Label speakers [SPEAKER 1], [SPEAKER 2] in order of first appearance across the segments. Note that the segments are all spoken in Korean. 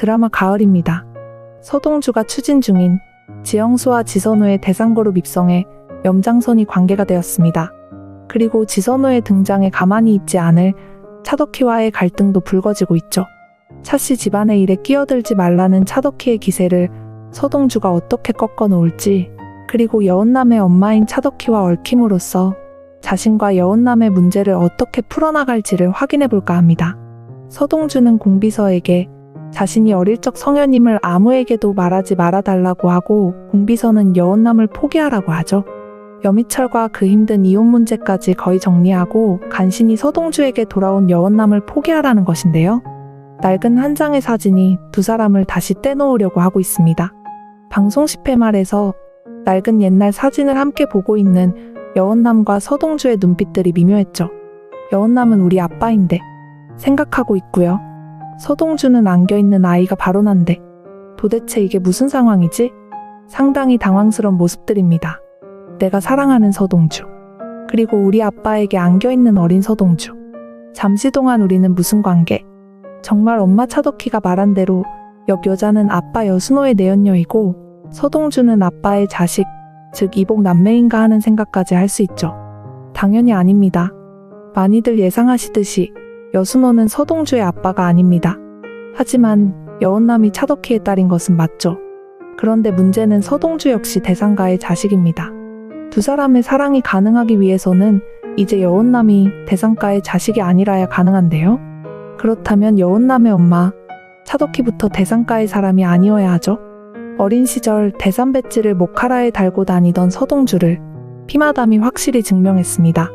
[SPEAKER 1] 드라마 가을입니다. 서동주가 추진 중인 지영수와 지선우의 대상그룹 입성에 염장선이 관계가 되었습니다. 그리고 지선우의 등장에 가만히 있지 않을 차덕희와의 갈등도 불거지고 있죠. 차씨 집안의 일에 끼어들지 말라는 차덕희의 기세를 서동주가 어떻게 꺾어놓을지, 그리고 여운남의 엄마인 차덕희와 얽힘으로써 자신과 여운남의 문제를 어떻게 풀어나갈지를 확인해볼까 합니다. 서동주는 공비서에게 자신이 어릴 적 성현임을 아무에게도 말하지 말아달라고 하고, 공비서는 여운남을 포기하라고 하죠. 여미철과 그 힘든 이혼 문제까지 거의 정리하고 간신히 서동주에게 돌아온 여운남을 포기하라는 것인데요. 낡은 한 장의 사진이 두 사람을 다시 떼놓으려고 하고 있습니다. 방송 10회 말에서 낡은 옛날 사진을 함께 보고 있는 여운남과 서동주의 눈빛들이 미묘했죠. 여운남은 우리 아빠인데 생각하고 있고요. 서동주는 안겨있는 아이가 바로 난데 도대체 이게 무슨 상황이지? 상당히 당황스러운 모습들입니다. 내가 사랑하는 서동주, 그리고 우리 아빠에게 안겨있는 어린 서동주. 잠시 동안 우리는 무슨 관계? 정말 엄마 차덕희가 말한 대로 옆 여자는 아빠 여순호의 내연녀이고 서동주는 아빠의 자식, 즉 이복 남매인가 하는 생각까지 할 수 있죠. 당연히 아닙니다. 많이들 예상하시듯이 여순호는 서동주의 아빠가 아닙니다. 하지만 여운남이 차덕희의 딸인 것은 맞죠. 그런데 문제는 서동주 역시 대상가의 자식입니다. 두 사람의 사랑이 가능하기 위해서는 이제 여운남이 대상가의 자식이 아니라야 가능한데요. 그렇다면 여운남의 엄마 차덕희부터 대상가의 사람이 아니어야 하죠. 어린 시절 대산 배지를 목하라에 달고 다니던 서동주를 피마담이 확실히 증명했습니다.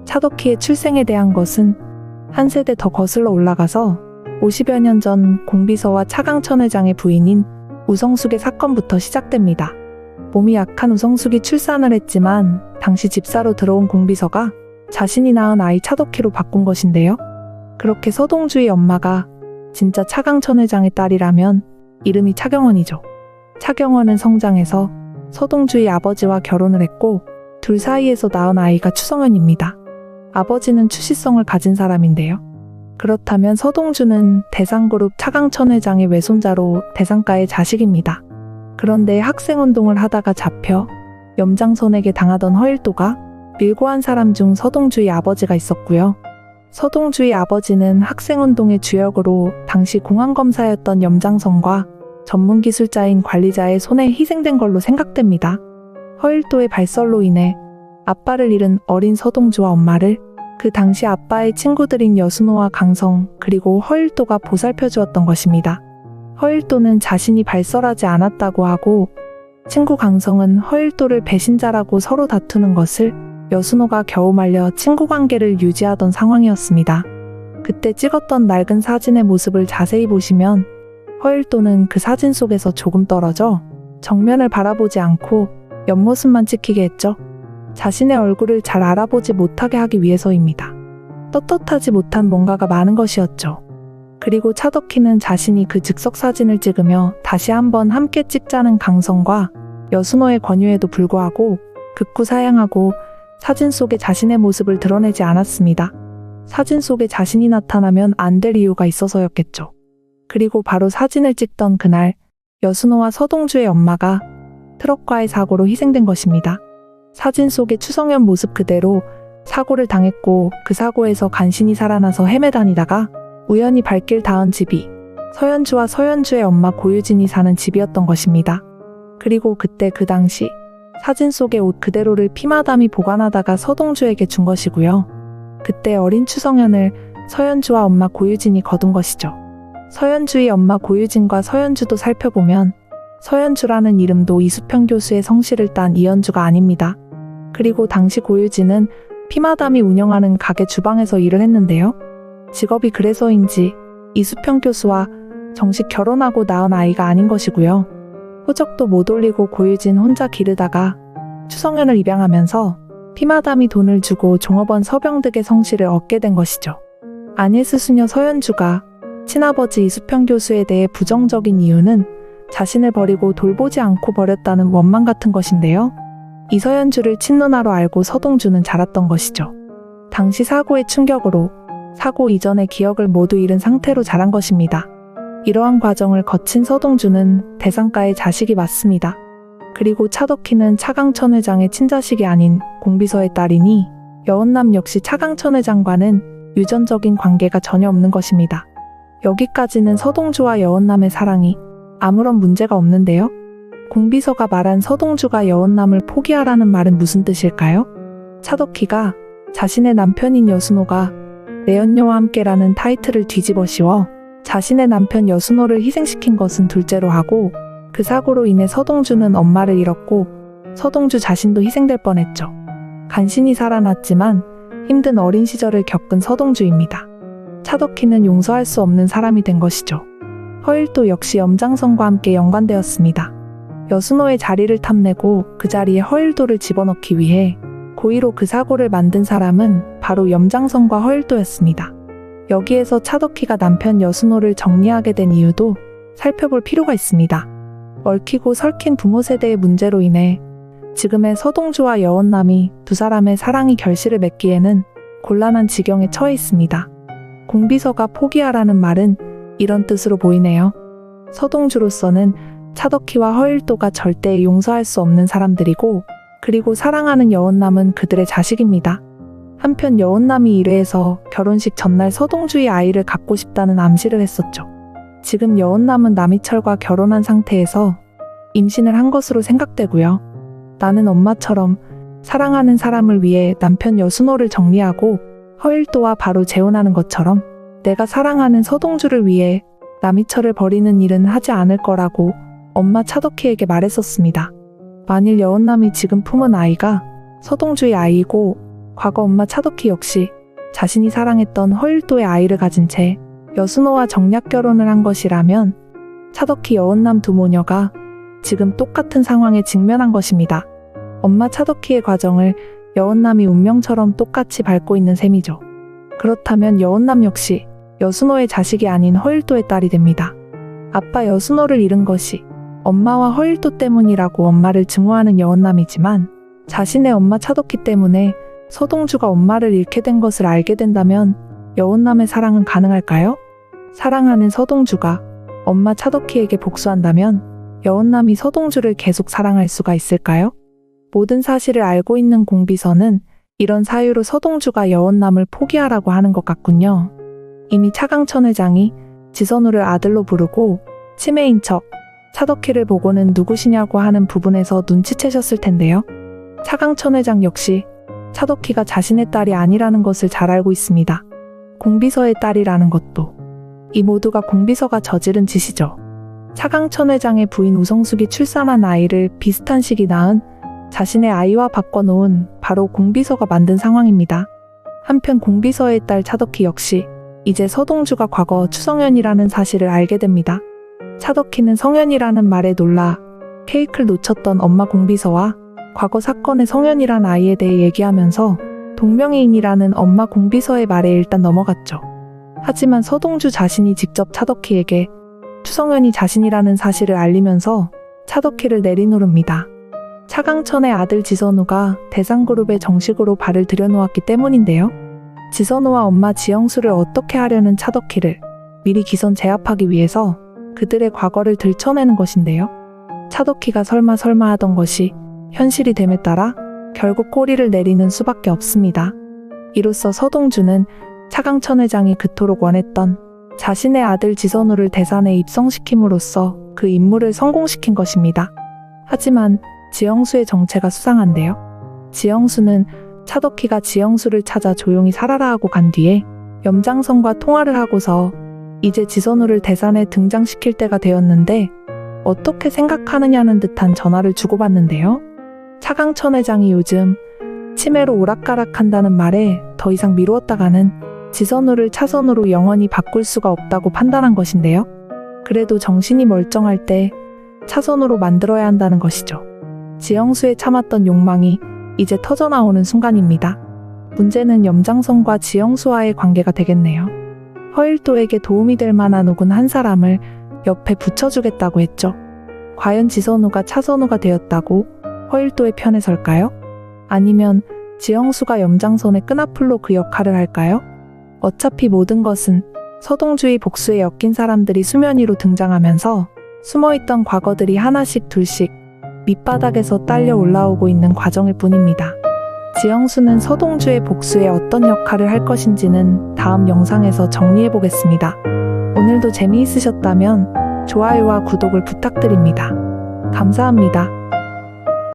[SPEAKER 1] 차덕희의 출생에 대한 것은 한 세대 더 거슬러 올라가서 50여 년 전 공비서와 차강천 회장의 부인인 우성숙의 사건부터 시작됩니다. 몸이 약한 우성숙이 출산을 했지만 당시 집사로 들어온 공비서가 자신이 낳은 아이 차덕희로 바꾼 것인데요. 그렇게 서동주의 엄마가 진짜 차강천 회장의 딸이라면 이름이 차경원이죠. 차경원은 성장해서 서동주의 아버지와 결혼을 했고 둘 사이에서 낳은 아이가 추성현입니다. 아버지는 추시성을 가진 사람인데요. 그렇다면 서동주는 대상그룹 차강천 회장의 외손자로 대상가의 자식입니다. 그런데 학생운동을 하다가 잡혀 염장선에게 당하던 허일도가 밀고 한 사람 중 서동주의 아버지가 있었고요. 서동주의 아버지는 학생운동의 주역으로 당시 공안검사였던 염장선과 전문기술자인 관리자의 손에 희생된 걸로 생각됩니다. 허일도의 발설로 인해 아빠를 잃은 어린 서동주와 엄마를 그 당시 아빠의 친구들인 여순호와 강성, 그리고 허일도가 보살펴 주었던 것입니다. 허일도는 자신이 발설하지 않았다고 하고 친구 강성은 허일도를 배신자라고 서로 다투는 것을 여순호가 겨우 말려 친구 관계를 유지하던 상황이었습니다. 그때 찍었던 낡은 사진의 모습을 자세히 보시면 허일도는 그 사진 속에서 조금 떨어져 정면을 바라보지 않고 옆모습만 찍히게 했죠. 자신의 얼굴을 잘 알아보지 못하게 하기 위해서입니다. 떳떳하지 못한 뭔가가 많은 것이었죠. 그리고 차덕희는 자신이 그 즉석 사진을 찍으며 다시 한번 함께 찍자는 강성과 여순호의 권유에도 불구하고 극구 사양하고 사진 속에 자신의 모습을 드러내지 않았습니다. 사진 속에 자신이 나타나면 안 될 이유가 있어서였겠죠. 그리고 바로 사진을 찍던 그날 여순호와 서동주의 엄마가 트럭과의 사고로 희생된 것입니다. 사진 속의 추성현 모습 그대로 사고를 당했고 그 사고에서 간신히 살아나서 헤매다니다가 우연히 발길 닿은 집이 서현주와 서현주의 엄마 고유진이 사는 집이었던 것입니다. 그리고 그때 그 당시 사진 속의 옷 그대로를 피마담이 보관하다가 서동주에게 준 것이고요. 그때 어린 추성현을 서현주와 엄마 고유진이 거둔 것이죠. 서현주의 엄마 고유진과 서현주도 살펴보면 서현주라는 이름도 이수평 교수의 성씨를 딴 이현주가 아닙니다. 그리고 당시 고유진은 피마담이 운영하는 가게 주방에서 일을 했는데요. 직업이 그래서인지 이수평 교수와 정식 결혼하고 낳은 아이가 아닌 것이고요. 호적도 못 올리고 고유진 혼자 기르다가 추성현을 입양하면서 피마담이 돈을 주고 종업원 서병득의 성씨를 얻게 된 것이죠. 아니스 수녀 서현주가 친아버지 이수평 교수에 대해 부정적인 이유는 자신을 버리고 돌보지 않고 버렸다는 원망 같은 것인데요. 이서현주를 친누나로 알고 서동주는 자랐던 것이죠. 당시 사고의 충격으로 사고 이전의 기억을 모두 잃은 상태로 자란 것입니다. 이러한 과정을 거친 서동주는 대상가의 자식이 맞습니다. 그리고 차덕희는 차강천 회장의 친자식이 아닌 공비서의 딸이니 여원남 역시 차강천 회장과는 유전적인 관계가 전혀 없는 것입니다. 여기까지는 서동주와 여원남의 사랑이 아무런 문제가 없는데요. 공비서가 말한 서동주가 여원남을 포기하라는 말은 무슨 뜻일까요? 차덕희가 자신의 남편인 여순호가 내 연녀와 함께라는 타이틀을 뒤집어 씌워 자신의 남편 여순호를 희생시킨 것은 둘째로 하고 그 사고로 인해 서동주는 엄마를 잃었고 서동주 자신도 희생될 뻔했죠. 간신히 살아났지만 힘든 어린 시절을 겪은 서동주입니다. 차덕희는 용서할 수 없는 사람이 된 것이죠. 허일도 역시 염장선과 함께 연관되었습니다. 여순호의 자리를 탐내고 그 자리에 허일도를 집어넣기 위해 고의로 그 사고를 만든 사람은 바로 염장선과 허일도였습니다. 여기에서 차덕희가 남편 여순호를 정리하게 된 이유도 살펴볼 필요가 있습니다. 얽히고 설킨 부모 세대의 문제로 인해 지금의 서동주와 여원남이 두 사람의 사랑이 결실을 맺기에는 곤란한 지경에 처해 있습니다. 공비서가 포기하라는 말은 이런 뜻으로 보이네요. 서동주로서는 차덕희와 허일도가 절대 용서할 수 없는 사람들이고 그리고 사랑하는 여원남은 그들의 자식입니다. 한편 여원남이 1회에서 결혼식 전날 서동주의 아이를 갖고 싶다는 암시를 했었죠. 지금 여원남은 남이철과 결혼한 상태에서 임신을 한 것으로 생각되고요. 나는 엄마처럼 사랑하는 사람을 위해 남편 여순호를 정리하고 허일도와 바로 재혼하는 것처럼 내가 사랑하는 서동주를 위해 남이철을 버리는 일은 하지 않을 거라고 엄마 차덕희에게 말했었습니다. 만일 여원남이 지금 품은 아이가 서동주의 아이이고 과거 엄마 차덕희 역시 자신이 사랑했던 허일도의 아이를 가진 채 여순호와 정략 결혼을 한 것이라면 차덕희 여원남 두 모녀가 지금 똑같은 상황에 직면한 것입니다. 엄마 차덕희의 과정을 여원남이 운명처럼 똑같이 밟고 있는 셈이죠. 그렇다면 여원남 역시 여순호의 자식이 아닌 허일도의 딸이 됩니다. 아빠 여순호를 잃은 것이 엄마와 허일도 때문이라고 엄마를 증오하는 여원남이지만 자신의 엄마 차덕희 때문에 서동주가 엄마를 잃게 된 것을 알게 된다면 여원남의 사랑은 가능할까요? 사랑하는 서동주가 엄마 차덕희에게 복수한다면 여원남이 서동주를 계속 사랑할 수가 있을까요? 모든 사실을 알고 있는 공비서는 이런 사유로 서동주가 여원남을 포기하라고 하는 것 같군요. 이미 차강천 회장이 지선우를 아들로 부르고 치매인 척 차덕희를 보고는 누구시냐고 하는 부분에서 눈치채셨을 텐데요. 차강천 회장 역시 차덕희가 자신의 딸이 아니라는 것을 잘 알고 있습니다. 공비서의 딸이라는 것도 이 모두가 공비서가 저지른 짓이죠. 차강천 회장의 부인 우성숙이 출산한 아이를 비슷한 시기 낳은 자신의 아이와 바꿔놓은 바로 공비서가 만든 상황입니다. 한편 공비서의 딸 차덕희 역시 이제 서동주가 과거 추성현이라는 사실을 알게 됩니다. 차덕희는 성현이라는 말에 놀라 케이크를 놓쳤던 엄마 공비서와 과거 사건의 성현이란 아이에 대해 얘기하면서 동명이인이라는 엄마 공비서의 말에 일단 넘어갔죠. 하지만 서동주 자신이 직접 차덕희에게 추성현이 자신이라는 사실을 알리면서 차덕희를 내리누릅니다. 차강천의 아들 지선우가 대상그룹에 정식으로 발을 들여놓았기 때문인데요. 지선우와 엄마 지영수를 어떻게 하려는 차덕희를 미리 기선 제압하기 위해서 그들의 과거를 들춰내는 것인데요. 차덕희가 설마 하던 것이 현실이 됨에 따라 결국 꼬리를 내리는 수밖에 없습니다. 이로써 서동주는 차강천 회장이 그토록 원했던 자신의 아들 지선우를 대산에 입성시킴으로써 그 임무를 성공시킨 것입니다. 하지만 지영수의 정체가 수상한데요. 지영수는 차덕희가 지영수를 찾아 조용히 살아라 하고 간 뒤에 염장선과 통화를 하고서 이제 지선우를 대산에 등장시킬 때가 되었는데 어떻게 생각하느냐는 듯한 전화를 주고받는데요. 차강천 회장이 요즘 치매로 오락가락한다는 말에 더 이상 미루었다가는 지선우를 차선우로 영원히 바꿀 수가 없다고 판단한 것인데요. 그래도 정신이 멀쩡할 때 차선우로 만들어야 한다는 것이죠. 지영수의 참았던 욕망이 이제 터져나오는 순간입니다. 문제는 염장선과 지영수와의 관계가 되겠네요. 허일도에게 도움이 될 만한 혹은 한 사람을 옆에 붙여주겠다고 했죠. 과연 지선우가 차선우가 되었다고 허일도의 편에 설까요? 아니면 지영수가 염장선의 끈앞풀로 그 역할을 할까요? 어차피 모든 것은 서동주의 복수에 엮인 사람들이 수면 위로 등장하면서 숨어있던 과거들이 하나씩 둘씩 밑바닥에서 딸려 올라오고 있는 과정일 뿐입니다. 지영수는 서동주의 복수에 어떤 역할을 할 것인지는 다음 영상에서 정리해 보겠습니다. 오늘도 재미있으셨다면 좋아요와 구독을 부탁드립니다. 감사합니다.